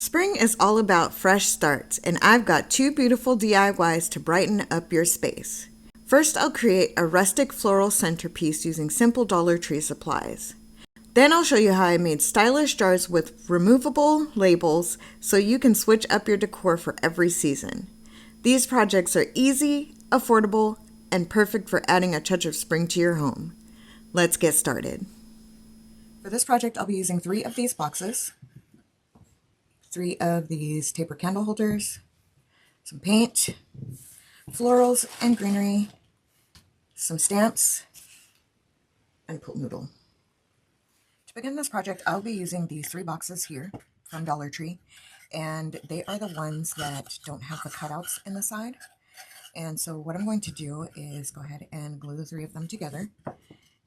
Spring is all about fresh starts, and I've got two beautiful DIYs to brighten up your space. First, I'll create a rustic floral centerpiece using simple Dollar Tree supplies. Then I'll show you how I made stylish jars with removable labels so you can switch up your decor for every season. These projects are easy, affordable, and perfect for adding a touch of spring to your home. Let's get started. For this project, I'll be using 3 of these boxes. 3 of these taper candle holders, some paint, florals and greenery, some stamps, and pool noodle. To begin this project, I'll be using these 3 boxes here from Dollar Tree, and they are the ones that don't have the cutouts in the side. And so what I'm going to do is go ahead and glue the 3 of them together.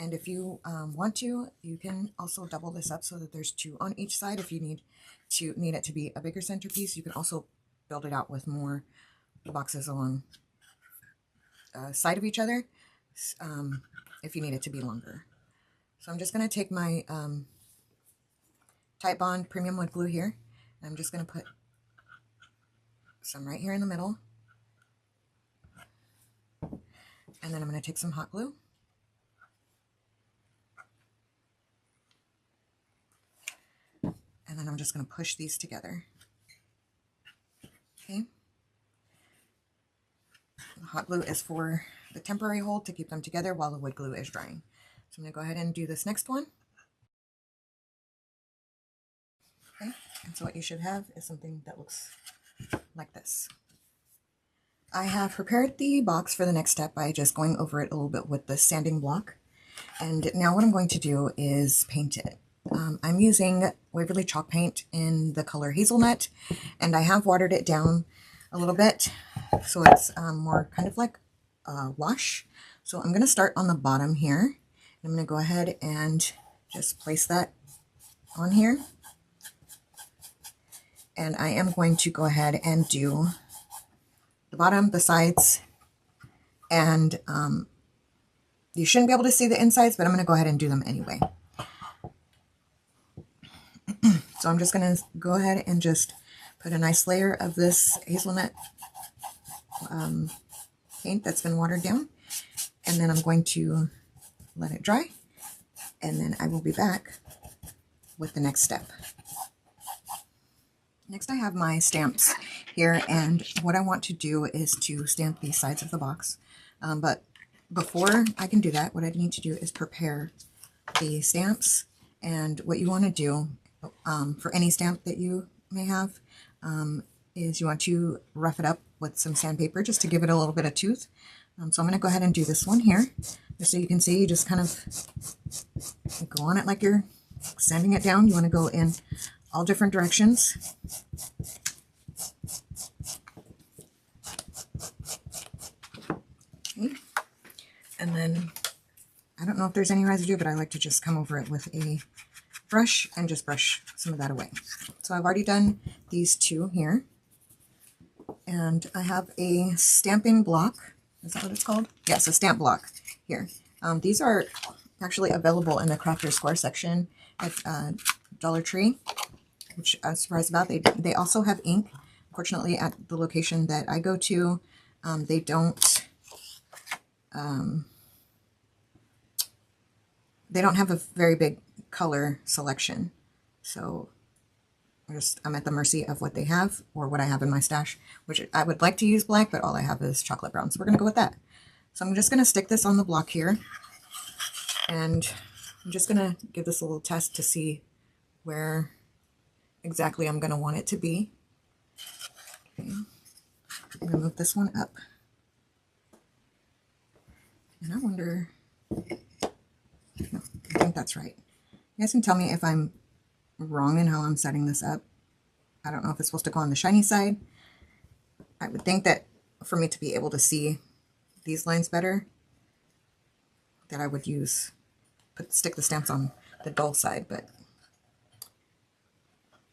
And if you want to, you can also double this up so that there's 2 on each side. If you need it to be a bigger centerpiece, you can also build it out with more boxes along side of each other if you need it to be longer. So I'm just going to take my Type Bond Premium Wood Glue here, and I'm just going to put some right here in the middle, and then I'm going to take some hot glue. And then I'm just going to push these together. Okay. The hot glue is for the temporary hold to keep them together while the wood glue is drying. So I'm going to go ahead and do this next one. Okay. And so what you should have is something that looks like this. I have prepared the box for the next step by just going over it a little bit with the sanding block. And now what I'm going to do is paint it. I'm using Waverly chalk paint in the color Hazelnut, and I have watered it down a little bit so it's more kind of like a wash. So I'm going to start on the bottom here. I'm going to go ahead and just place that on here. And I am going to go ahead and do the bottom, the sides, and you shouldn't be able to see the insides, but I'm going to go ahead and do them anyway. So I'm just going to go ahead and just put a nice layer of this hazelnut paint that's been watered down. And then I'm going to let it dry. And then I will be back with the next step. Next I have my stamps here. And what I want to do is to stamp the sides of the box. But before I can do that, what I need to do is prepare the stamps. And what you want to do for any stamp that you may have is you want to rough it up with some sandpaper just to give it a little bit of tooth. So I'm going to go ahead and do this one here. Just so you can see, you just kind of go on it like you're sanding it down. You want to go in all different directions. Okay. And then, I don't know if there's any residue, but I like to just come over it with a brush and just brush some of that away. So I've already done these 2 here, and I have a stamping block. Is that what it's called? Yes, a stamp block here. These are actually available in the Crafter's Square section at Dollar Tree, which I was surprised about. They also have ink. Fortunately, at the location that I go to, they don't have a very big color selection, so I'm at the mercy of what they have or what I have in my stash, which I would like to use black, but all I have is chocolate brown, so we're going to go with that. So I'm just going to stick this on the block here, and I'm just going to give this a little test to see where exactly I'm going to want it to be. Okay. I'm going to move this one up, and I wonder, no, I think that's right. You guys can tell me if I'm wrong in how I'm setting this up. I don't know if it's supposed to go on the shiny side. I would think that for me to be able to see these lines better, that I would stick the stamps on the dull side, but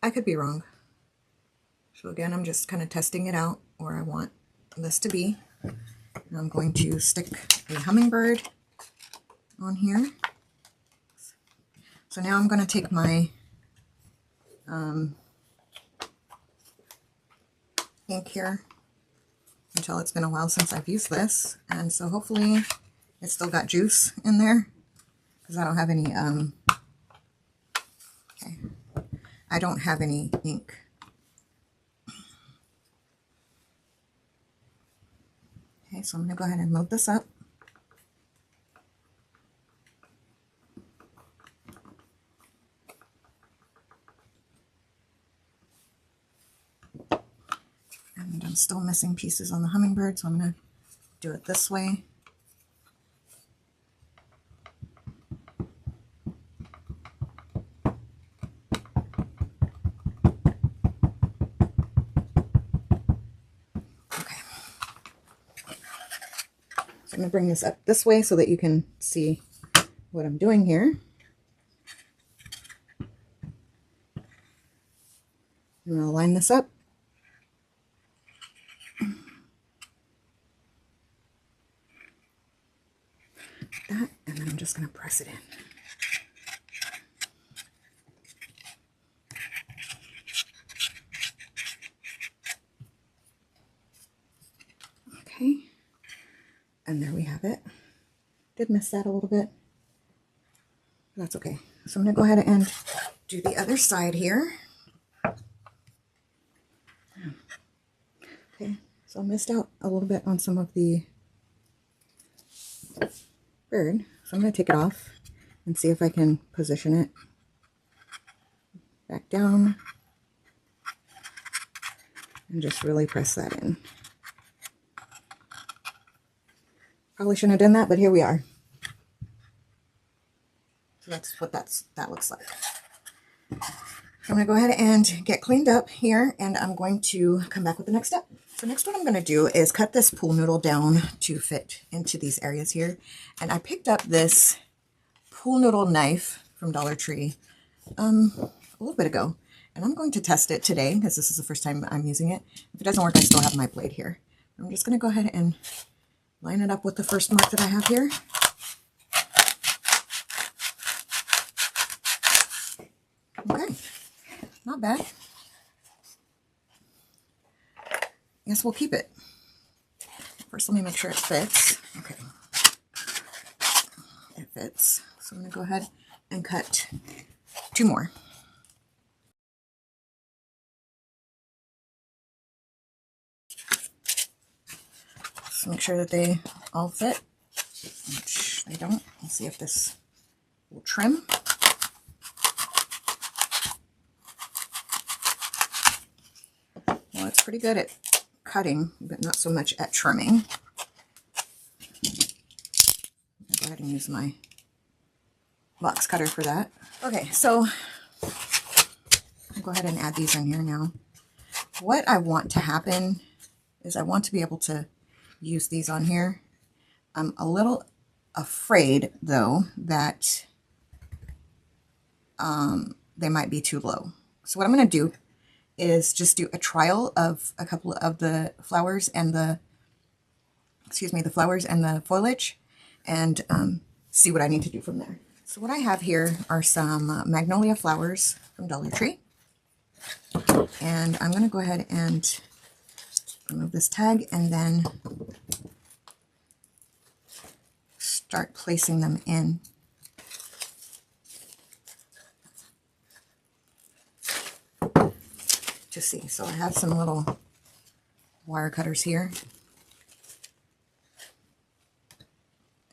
I could be wrong. So again, I'm just kind of testing it out where I want this to be. And I'm going to stick a hummingbird on here. So now I'm going to take my ink here until it's been a while since I've used this, and so hopefully it's still got juice in there, because I don't have any okay, I don't have any ink. Okay, so I'm going to go ahead and load this up. And I'm still missing pieces on the hummingbird, so I'm going to do it this way. Okay. So I'm going to bring this up this way so that you can see what I'm doing here. I'm going to line this up. That, and then I'm just going to press it in. Okay, and there we have it. Did miss that a little bit. That's okay. So I'm going to go ahead and do the other side here. Okay, so I missed out a little bit on some of the bird, so I'm going to take it off and see if I can position it back down and just really press that in. Probably shouldn't have done that, but here we are. So that's what that looks like. So I'm going to go ahead and get cleaned up here, and I'm going to come back with the next step. So next what I'm going to do is cut this pool noodle down to fit into these areas here. And I picked up this pool noodle knife from Dollar Tree a little bit ago. And I'm going to test it today because this is the first time I'm using it. If it doesn't work, I still have my blade here. I'm just going to go ahead and line it up with the first mark that I have here. Okay, not bad. Guess we'll keep it. First, let me make sure it fits. Okay, it fits. So I'm going to go ahead and cut 2 more. So make sure that they all fit, which they don't. Let's see if this will trim. Well, it's pretty good at cutting, but not so much at trimming. I'll go ahead and use my box cutter for that. Okay, so I'll go ahead and add these in here now. What I want to happen is I want to be able to use these on here. I'm a little afraid, though, that they might be too low. So what I'm going to do is just do a trial of a couple of the flowers and the, the flowers and the foliage, and see what I need to do from there. So what I have here are some magnolia flowers from Dollar Tree. And I'm going to go ahead and remove this tag and then start placing them in. To see. So I have some little wire cutters here,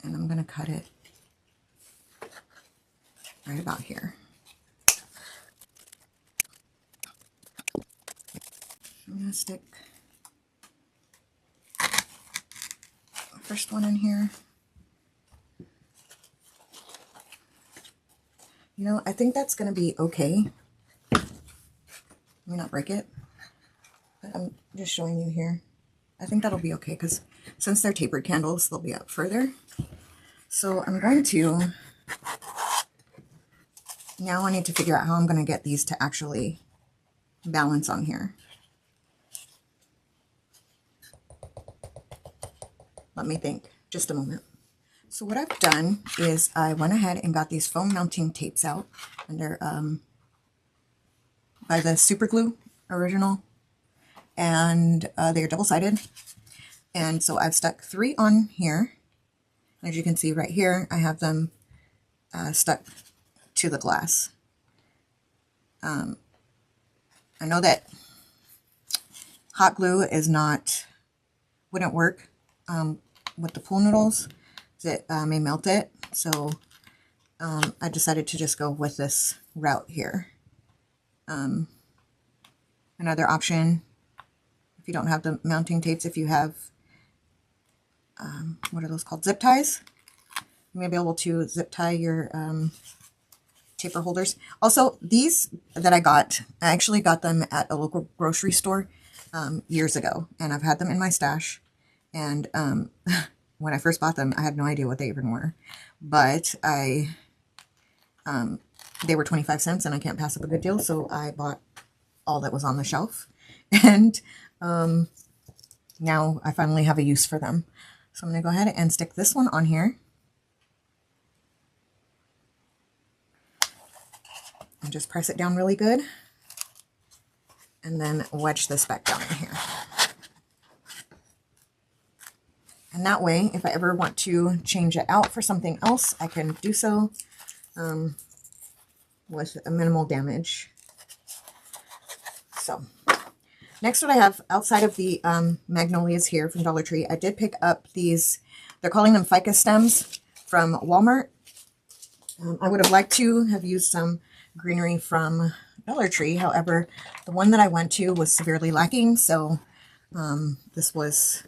and I'm going to cut it right about here. I'm going to stick the first one in here. You know, I think that's going to be okay. Let me not break it, but I'm just showing you here. I think that'll be okay because since they're tapered candles, they'll be up further. So I'm going to, now I need to figure out how I'm going to get these to actually balance on here. Let me think, just a moment. So what I've done is I went ahead and got these foam mounting tapes out, and they're by the Super Glue original, and they're double-sided. And so I've stuck 3 on here. As you can see right here, I have them stuck to the glass. I know that hot glue wouldn't work with the pool noodles. It may melt it, so I decided to just go with this route here. Another option, if you don't have the mounting tapes, if you have, what are those called? Zip ties. You may be able to zip tie your taper holders. Also, these that I actually got them at a local grocery store years ago, and I've had them in my stash. And when I first bought them, I had no idea what they even were, but they were 25 cents, and I can't pass up a good deal, so I bought all that was on the shelf, and now I finally have a use for them. So I'm going to go ahead and stick this one on here. And just press it down really good, and then wedge this back down in here. And that way, if I ever want to change it out for something else, I can do so with a minimal damage. So, next what I have outside of the magnolias here from Dollar Tree, I did pick up these, they're calling them ficus stems from Walmart. I would have liked to have used some greenery from Dollar Tree. However, the one that I went to was severely lacking, so this was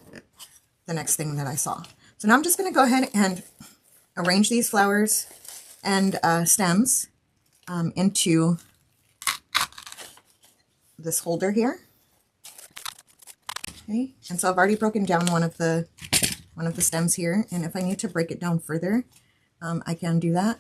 the next thing that I saw. So now I'm just going to go ahead and arrange these flowers and stems into this holder here. Okay, and so I've already broken down one of the stems here, and if I need to break it down further, I can do that.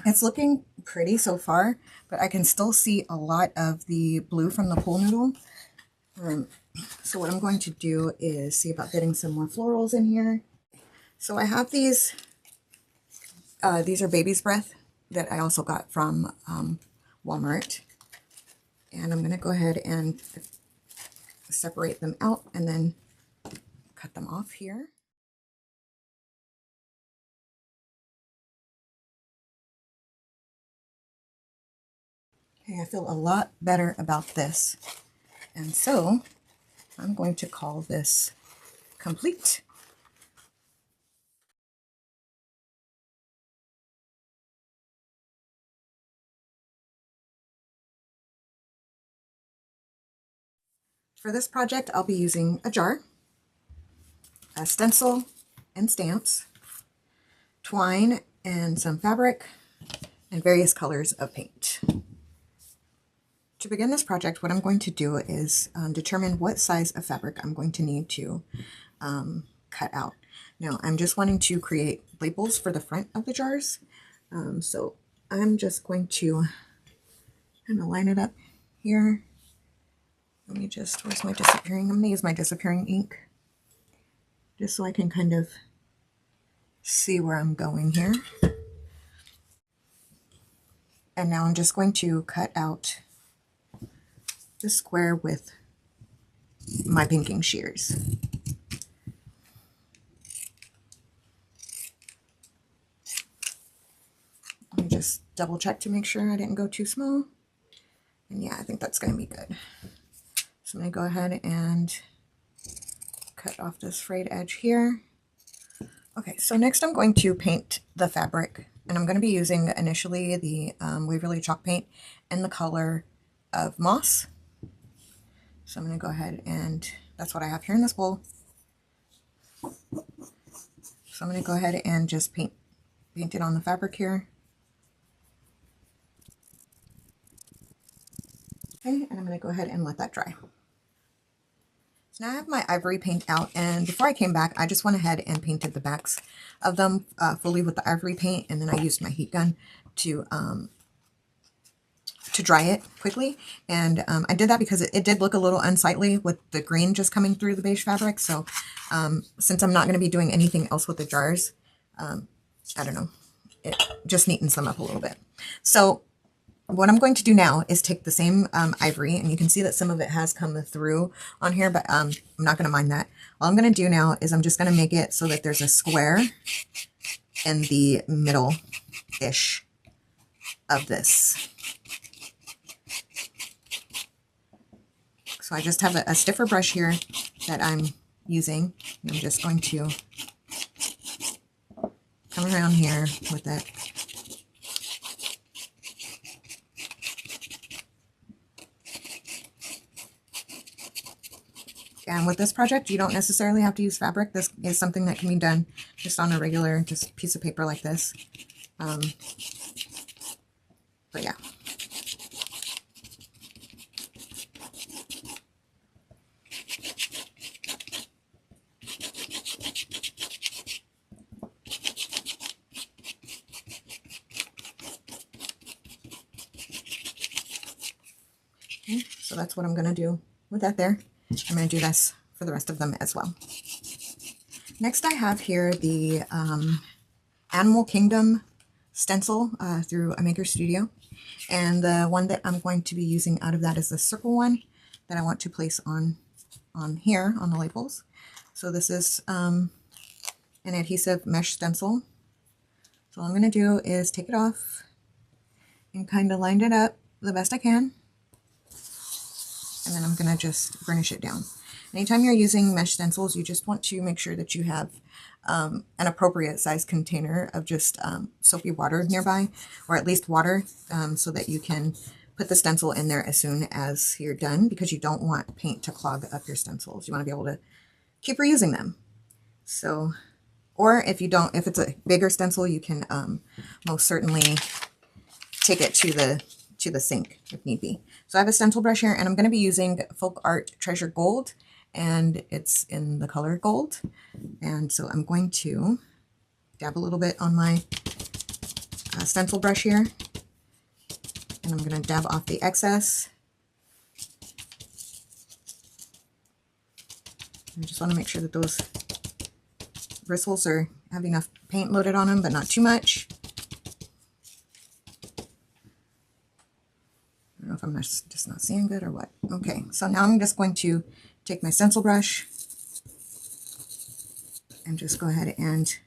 It's looking pretty so far, but I can still see a lot of the blue from the pool noodle. So what I'm going to do is see about getting some more florals in here. So I have these are Baby's Breath that I also got from Walmart. And I'm going to go ahead and separate them out and then cut them off here. Okay, I feel a lot better about this. And so I'm going to call this complete. For this project, I'll be using a jar, a stencil and stamps, twine and some fabric, and various colors of paint. To begin this project, what I'm going to do is determine what size of fabric I'm going to need to cut out. Now, I'm just wanting to create labels for the front of the jars. So I'm just going to kind of line it up here. Let me just, where's my disappearing? I'm going to use my disappearing ink just so I can kind of see where I'm going here. And now I'm just going to cut out the square with my pinking shears. Let me just double check to make sure I didn't go too small. And yeah, I think that's going to be good. So I'm going to go ahead and cut off this frayed edge here. Okay, so next I'm going to paint the fabric, and I'm going to be using initially the Waverly chalk paint in the color of moss. So I'm going to go ahead and that's what I have here in this bowl. So I'm going to go ahead and just paint it on the fabric here. Okay, and I'm going to go ahead and let that dry. So now I have my ivory paint out, and before I came back, I just went ahead and painted the backs of them fully with the ivory paint, and then I used my heat gun to to dry it quickly. And I did that because it did look a little unsightly with the green just coming through the beige fabric. So since I'm not going to be doing anything else with the jars, I don't know, it just neatens them up a little bit. So what I'm going to do now is take the same ivory, and you can see that some of it has come through on here, but I'm not going to mind that. All I'm going to do now is I'm just going to make it so that there's a square in the middle-ish of this. So I just have a stiffer brush here that I'm using, and I'm just going to come around here with it. And with this project, you don't necessarily have to use fabric. This is something that can be done just on a regular, just piece of paper like this. But yeah. Okay, so that's what I'm going to do with that there. I'm going to do this for the rest of them as well. Next I have here the Animal Kingdom stencil through a Maker Studio. And the one that I'm going to be using out of that is the circle one that I want to place on here on the labels. So this is an adhesive mesh stencil. So all I'm going to do is take it off and kind of line it up the best I can. And then I'm going to just burnish it down. Anytime you're using mesh stencils, you just want to make sure that you have an appropriate size container of just soapy water nearby, or at least water, so that you can put the stencil in there as soon as you're done, because you don't want paint to clog up your stencils. You want to be able to keep reusing them. So, or if you don't, if it's a bigger stencil, you can most certainly take it to the sink if need be. So I have a stencil brush here, and I'm going to be using Folk Art Treasure Gold, and it's in the color gold. And so I'm going to dab a little bit on my stencil brush here, and I'm going to dab off the excess. I just want to make sure that those bristles have enough paint loaded on them, but not too much. I don't know if I'm just not seeing good or what. Okay, so now I'm just going to take my stencil brush and just go ahead and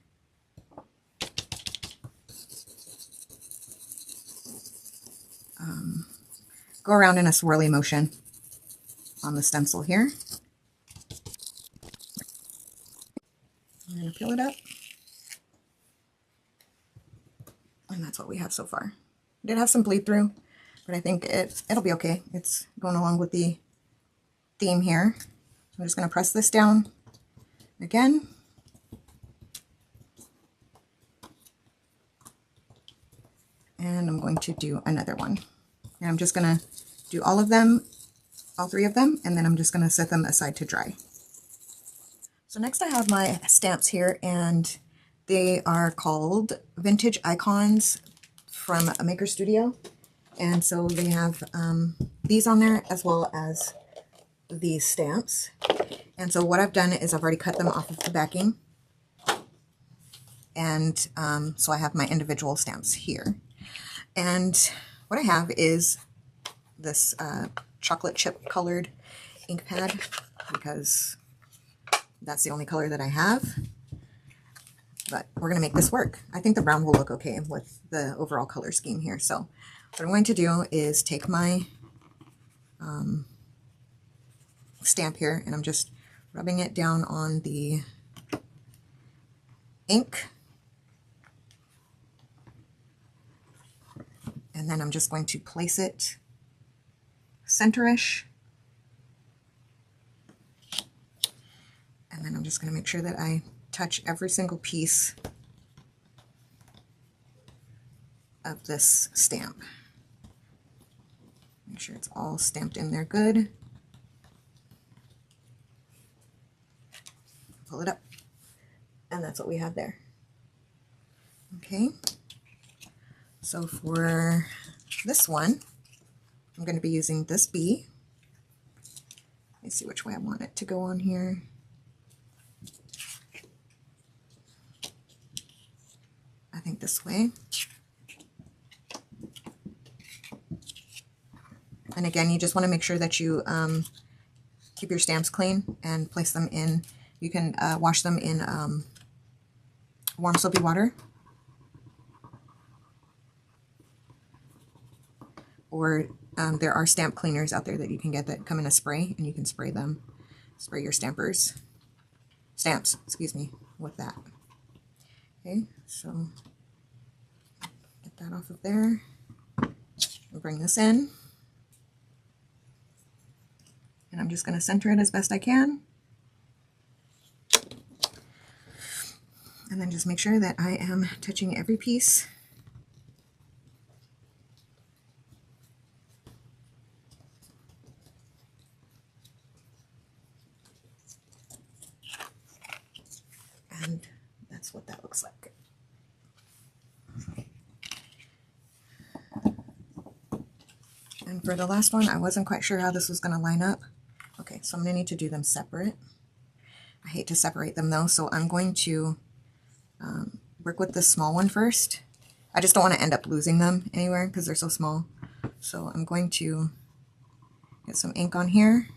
go around in a swirly motion on the stencil here. I'm going to peel it up. And that's what we have so far. We did have some bleed through, but I think it'll be okay. It's going along with the theme here. So I'm just going to press this down again. And I'm going to do another one. And I'm just going to do all of them, all three of them, and then I'm just going to set them aside to dry. So next I have my stamps here, and they are called Vintage Icons from a Maker Studio. And so they have these on there as well as these stamps. And so what I've done is I've already cut them off of the backing. And so I have my individual stamps here. And what I have is this chocolate chip colored ink pad, because that's the only color that I have. But we're going to make this work. I think the brown will look okay with the overall color scheme here. So what I'm going to do is take my stamp here, and I'm just rubbing it down on the ink. And then I'm just going to place it center-ish. And then I'm just going to make sure that I touch every single piece of this stamp. Make sure it's all stamped in there good. Pull it up. And that's what we have there. Okay. So for this one, I'm going to be using this bee. Let me see which way I want it to go on here. I think this way. And again, you just want to make sure that you keep your stamps clean and place them in. You can wash them in warm soapy water, or there are stamp cleaners out there that you can get that come in a spray, and you can spray your stamps, excuse me, with that. Okay, so get that off of there. We'll bring this in, and I'm just going to center it as best I can. And then just make sure that I am touching every piece. And that's what that looks like. And for the last one, I wasn't quite sure how this was going to line up. Okay, so I'm going to need to do them separate. I hate to separate them though, so I'm going to work with the small one first. I just don't want to end up losing them anywhere because they're so small. So I'm going to get some ink on here.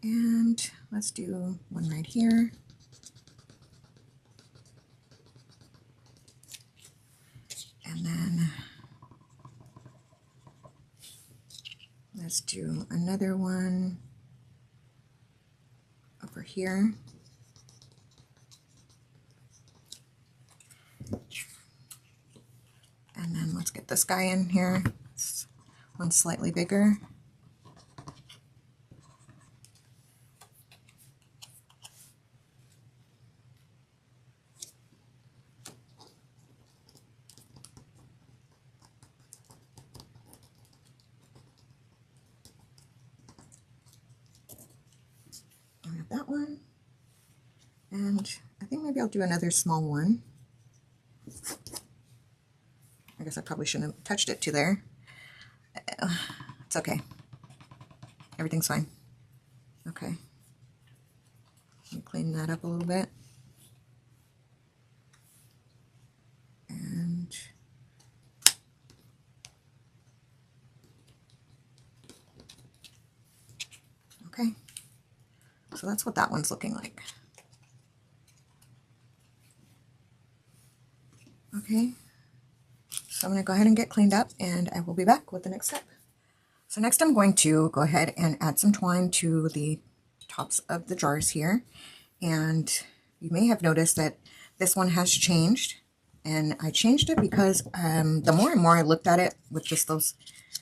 And let's do one right here. And then let's do another one over here. And then let's get this guy in here. This one's slightly bigger. That one, and I think maybe I'll do another small one. I guess I probably shouldn't have touched it to there. It's okay. Everything's fine. Okay. Let me clean that up a little bit. And okay. So that's what that one's looking like. Okay, so I'm going to go ahead and get cleaned up, and I will be back with the next step. So next I'm going to go ahead and add some twine to the tops of the jars here. And you may have noticed that this one has changed. And I changed it because the more and more I looked at it with just those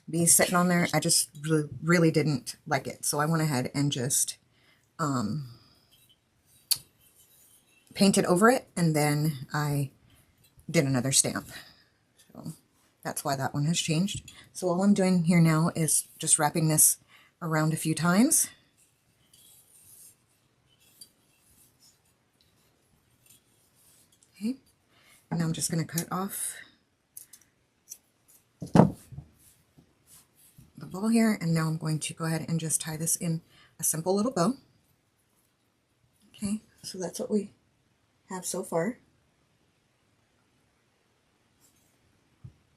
bees sitting on there, I just really didn't like it. So I went ahead and just painted over it, and then I did another stamp. So that's why that one has changed. So all I'm doing here now is just wrapping this around a few times. Okay, and now I'm just going to cut off the ball here, and now I'm going to go ahead and just tie this in a simple little bow. Okay, so that's what we have so far.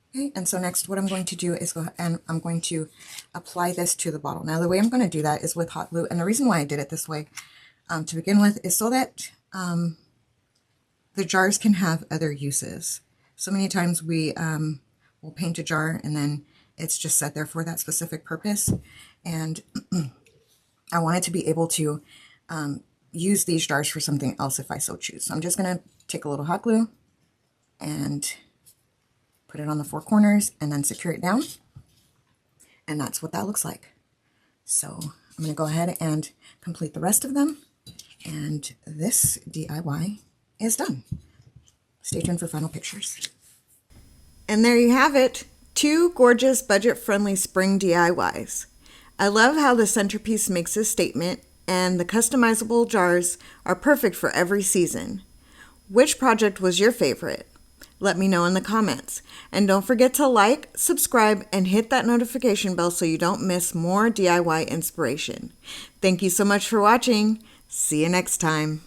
Okay, and so next what I'm going to do is go and I'm going to apply this to the bottle. Now the way I'm going to do that is with hot glue, and the reason why I did it this way to begin with is so that the jars can have other uses. So many times we will paint a jar and then it's just set there for that specific purpose, and I wanted to be able to use these jars for something else if I so choose. So I'm just going to take a little hot glue and put it on the four corners and then secure it down. And that's what that looks like. So I'm going to go ahead and complete the rest of them. And this DIY is done. Stay tuned for final pictures. And there you have it. 2 gorgeous budget-friendly spring DIYs. I love how the centerpiece makes a statement, and the customizable jars are perfect for every season. Which project was your favorite? Let me know in the comments. And don't forget to like, subscribe, and hit that notification bell so you don't miss more DIY inspiration. Thank you so much for watching. See you next time.